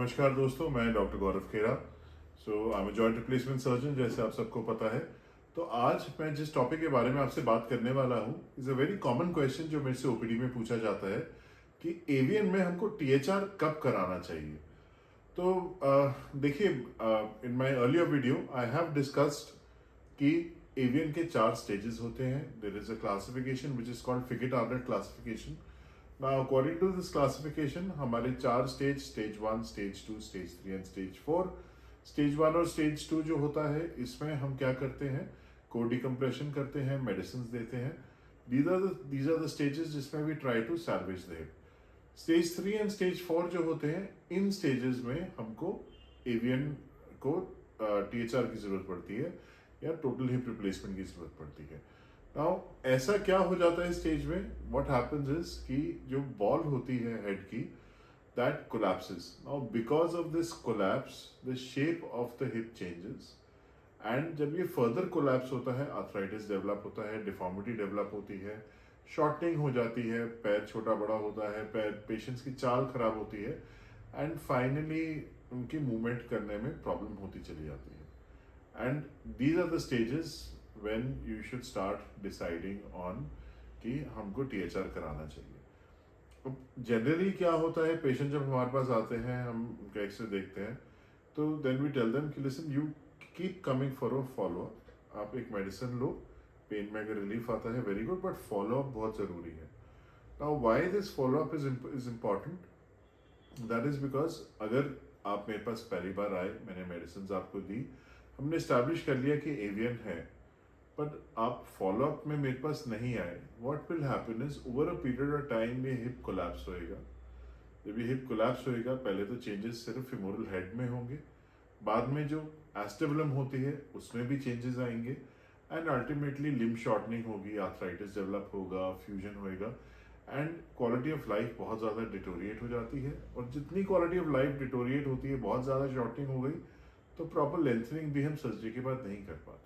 नमस्कार दोस्तों, मैं doctor Gaurav Khera. I am joint replacement surgeon, जैसे आप सबको पता है। तो आज मैं जिस टॉपिक के बारे में आपसे बात करने वाला हूँ is a very common question जो मेरे से ओपीडी में पूछा जाता है कि एवीएन में हमको टीएचआर कब कराना चाहिए। तो देखिए, in my earlier video I have discussed कि एवीएन के 4 स्टेजेस होते हैं। There is a classification which is called Ficat Arlet classification. Now according to this classification हमारे 4 stage, stage 1, stage 2, stage 3 and stage 4। Stage 1 और स्टेज 2 जो होता है, इसमें हम क्या करते हैं, को डिकम्प्रेशन करते हैं, मेडिसिन देते हैं। दीज आर द स्टेजेस जिसमें we try to salvage the hip. Stage 3 and stage 4 जो होते हैं, इन स्टेजेस में हमको एवीएन को टीएचआर की जरूरत पड़ती है या टोटल हिप रिप्लेसमेंट की जरूरत पड़ती है। नाउ ऐसा क्या हो जाता है स्टेज में, व्हाट हैपेंस इज कि जो बॉल होती है हेड की, that collapses. Now because of this collapse the shape of the hip changes, and जब ये फर्दर कोलैप्स होता है, आर्थराइटिस डेवलप होता है, डिफॉर्मिटी डेवलप होती है, शॉर्टनिंग हो जाती है, पैर छोटा बड़ा होता है, पैर पेशेंट्स की चाल खराब होती है, एंड फाइनली उनकी मूवमेंट करने में प्रॉब्लम होती चली जाती है। And these are the stages when you should start deciding on कि हमको टीएचआर कराना चाहिए। जनरली क्या होता है, पेशेंट जब हमारे पास आते हैं, हम उनका एक्सरे देखते हैं, तो देन वी टेल देम कि listen, you keep coming for a follow up. आप एक मेडिसिन लो, पेन में अगर रिलीफ आता है very good, but follow up बहुत जरूरी है। Now why this follow up is important, that is because अगर आप मेरे पास पहली बार आए, मैंने मेडिसिन आपको दी, हमने स्टैब्लिश कर लिया कि एवियन है, बट आप फॉलो अप में मेरे पास नहीं आए, what will happen is over a period of time ये हिप कोलैप्स होएगा। जब ये हिप कोलैप्स होएगा, पहले तो चेंजेस सिर्फ फिमोरल हेड में होंगे, बाद में जो एस्टेबुलम होती है उसमें भी चेंजेस आएंगे, एंड अल्टीमेटली लिम्ब शॉर्टनिंग होगी, आर्थराइटिस डेवलप होगा, फ्यूजन होएगा, एंड क्वालिटी ऑफ लाइफ बहुत ज़्यादा डिटोरिएट हो जाती है। और जितनी क्वालिटी ऑफ लाइफ डिटोरिएट होती है, बहुत ज़्यादा शॉर्टनिंग हो गई, तो प्रॉपर लेंथनिंग भी हम सर्जरी के बाद नहीं कर पाते।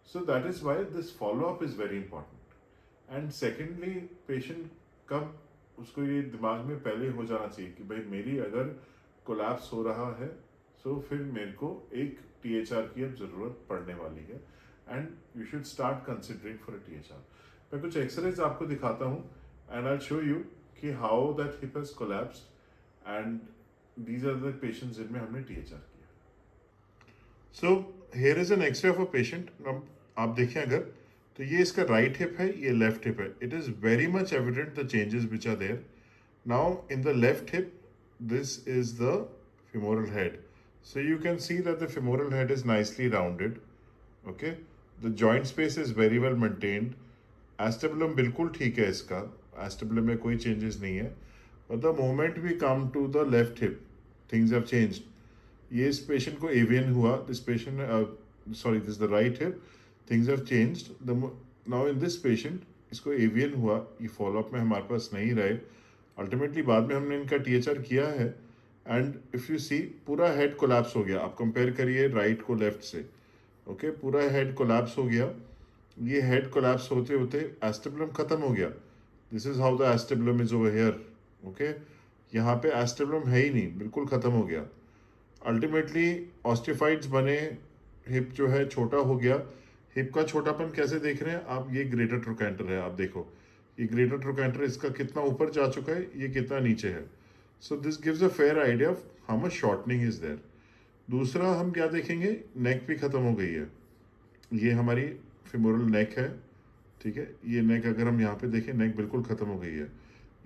So that is why this follow up is very important. And secondly, patient कब उसको ये दिमाग में पहले हो जाना चाहिए कि भाई मेरी अगर कोलैप्स हो रहा है, सो फिर मेरे को एक टीएचआर की अब जरूरत पड़ने वाली है, and you should start considering for a THR. मैं कुछ एक्सरेज आपको दिखाता हूँ, एंड आई शो यू कि how that hip has collapsed, and these are the patients जिनमें हमने टीएचआर किया। So here is an X-ray of a patient. आप देखें अगर, तो ये इसका राइट हिप है, ये लेफ्ट हिप है। It is very much evident the changes which are there. Now in the left hip, this is the femoral head. So you can see that the femoral head is nicely rounded. Okay, the joint space is very well maintained. Acetabulum बिल्कुल ठीक है इसका, acetabulum में कोई changes नहीं है। But the moment we come to the left hip, things have changed. ये इस पेशेंट को एवियन हुआ, this patient, sorry, this the right hip, things have changed. Now in this patient इसको एवियन हुआ, ये फॉलोअप में हमारे पास नहीं रहे, अल्टीमेटली बाद में हमने इनका टीएचआर किया है, एंड इफ यू सी पूरा हेड कोलैप्स हो गया। आप कंपेयर करिए राइट को लेफ्ट से, ओके, पूरा हेड कोलैप्स हो गया। ये हेड कोलैप्स होते होते एस्टेबुलम खत्म हो गया। This is how the acetabulum is over here. Okay, यहाँ पे एस्टेबुलम है ही नहीं, बिल्कुल खत्म हो गया। अल्टीमेटली ऑस्टिफाइड्स बने, हिप जो है छोटा हो गया। हिप का छोटापन कैसे देख रहे हैं आप, ये ग्रेटर ट्रोकेंटर है, आप देखो ये ग्रेटर ट्रोकेंटर, इसका कितना ऊपर जा चुका है, ये कितना नीचे है। So this gives a fair idea of how much shortening is there. दूसरा हम क्या देखेंगे, नेक भी खत्म हो गई है। ये हमारी फिमोरल नेक है, ठीक है, ये नेक अगर हम यहाँ पे देखें, नेक बिल्कुल खत्म हो गई है।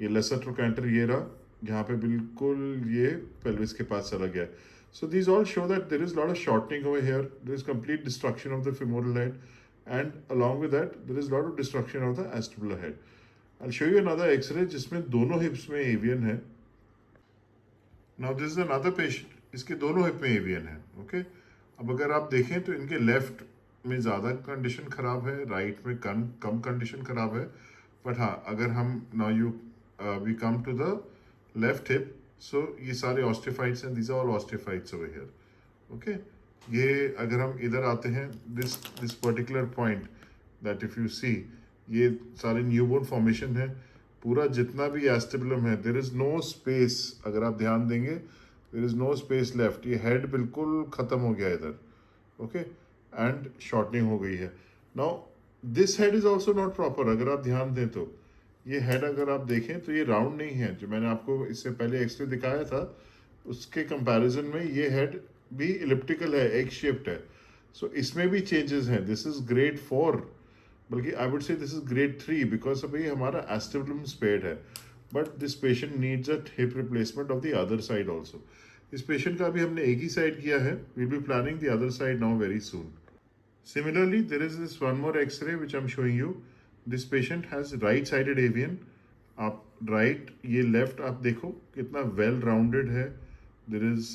ये लेसर ट्रोकेंटर ये रहा, यहाँ पे बिल्कुल ये पेल्विस के पास चला गया। So these all show that there is a lot of shortening over here. There is complete destruction of the femoral head, and along with that, there is a lot of destruction of the acetabular head. I'll show you another X-ray जिसमें दोनों hips में avian है. Now this is another patient. इसके दोनों hip में avian है. Okay? अब अगर आप देखें तो इनके left में ज़्यादा कंडीशन खराब है, राइट में कम कंडीशन खराब है। बट हाँ, अगर हम we come to the left hip, सो ये सारे ऑस्टिफाइड्स हैं, these are all osteophytes over here. Okay, ये अगर हम इधर आते हैं, this particular point that if you see, ये सारे न्यूबोर्न फॉर्मेशन है, पूरा जितना भी एस्टेबुलम है, देयर इज नो स्पेस। अगर आप ध्यान देंगे, there is no space left, ये हेड बिल्कुल खत्म हो गया इधर, ओके, एंड शॉर्टनिंग हो गई है। Now this head is also not proper, अगर आप ध्यान दें तो ये हेड अगर आप देखें तो ये राउंड नहीं है। जो मैंने आपको इससे पहले एक्सरे दिखाया था उसके कंपैरिजन में ये हेड भी इलिप्टिकल है, एग शेप्ड है। सो इसमें भी चेंजेस हैं। दिस इज ग्रेड 4, बल्कि I would say this is grade 3, because अभी हमारा एस्टेब्लम स्पेड है, but this patient needs a hip replacement of the other side also. इस पेशेंट का अभी हमने एक ही साइड किया है, we will be planning the other side now very soon. Similarly, there is this one more X-ray which I'm showing you. This patient has right-sided avian. आप right, ये left आप देखो कितना well rounded है. There is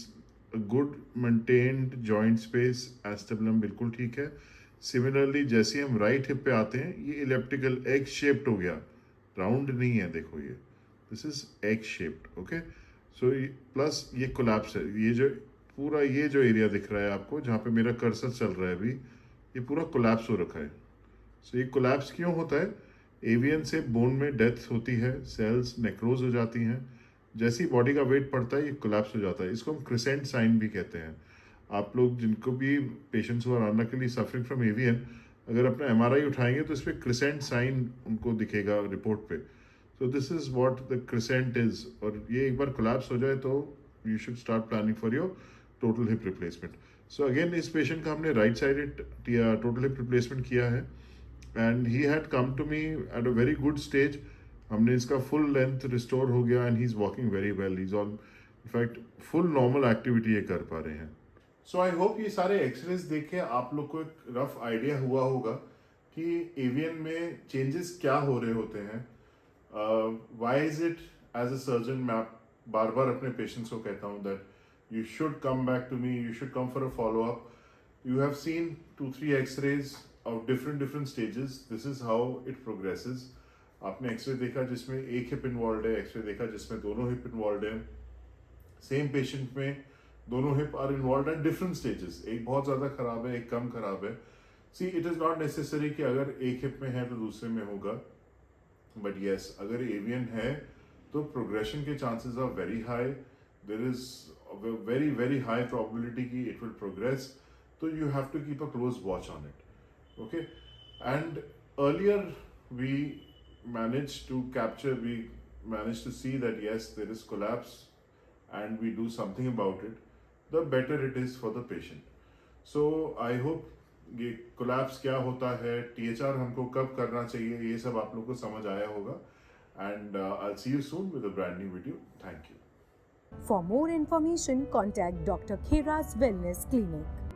a good maintained joint space. Acetabulum बिल्कुल ठीक है. Similarly, जैसे हम right hip पे आते हैं, ये elliptical egg shaped हो गया. Round नहीं है, देखो ये. This is egg shaped, okay? So plus ये collapse है. ये जो पूरा ये जो एरिया दिख रहा है आपको, जहाँ पे मेरा कर्सर चल रहा है अभी, ये पूरा कोलैप्स हो रखा है। सो ये कोलैप्स क्यों होता है? एवियन से बोन में डेथ होती है, सेल्स नेक्रोज हो जाती हैं, जैसे ही बॉडी का वेट पड़ता है ये कोलैप्स हो जाता है। इसको हम क्रिसेंट साइन भी कहते हैं। आप लोग जिनको भी पेशेंट्स हुआ अनलकीली सफरिंग फ्रॉम एवियन, अगर अपना एमआरआई उठाएंगे तो इस पर क्रिसेंट साइन उनको दिखेगा रिपोर्ट पे। So this is what the crescent is. और ये एक बार कोलैप्स हो जाए तो you should start planning for your total hip replacement. So again इस पेशेंट का हमने right sided total hip replacement किया है, and he had come to me at a very good stage. हमने इसका फुल लेंथ रिस्टोर हो गया and he is walking very well, he is on in fact full normal activity ये कर पा रहे हैं। सो आई होप ये सारे एक्सरेज देख के आप लोग को एक रफ आइडिया हुआ होगा कि एवियन में चेंजेस क्या हो रहे होते हैं। Why is it as a surgeon मैं बार बार अपने पेशेंट्स को कहता हूँ that you should come back to me, you should come for a follow-up. You have seen 2-3 x-rays of different stages. This is how it progresses. आपने x ray देखा जिसमें एक हिप इन्वॉल्व है, एक्सरे देखा जिसमें दोनों हिप इन्वॉल्व है। Same patient में दोनों hip are involve at different stages, एक बहुत ज़्यादा खराब है, एक कम खराब है। See it is not necessary कि अगर एक हिप में है तो दूसरे में होगा, बट येस अगर एवियन है तो प्रोग्रेशन के chances are very high. There is very high probability कि it will progress, so you have to keep a close watch on it, okay? And earlier we managed to see that yes, there is collapse and we do something about it, the better it is for the patient. So I hope ये collapse क्या होता है, THR हमको कब करना चाहिए, ये सब आप लोग को समझ आया होगा, and I'll see you soon with a brand new video. Thank you. For more information, contact Dr. Khera's Wellness Clinic.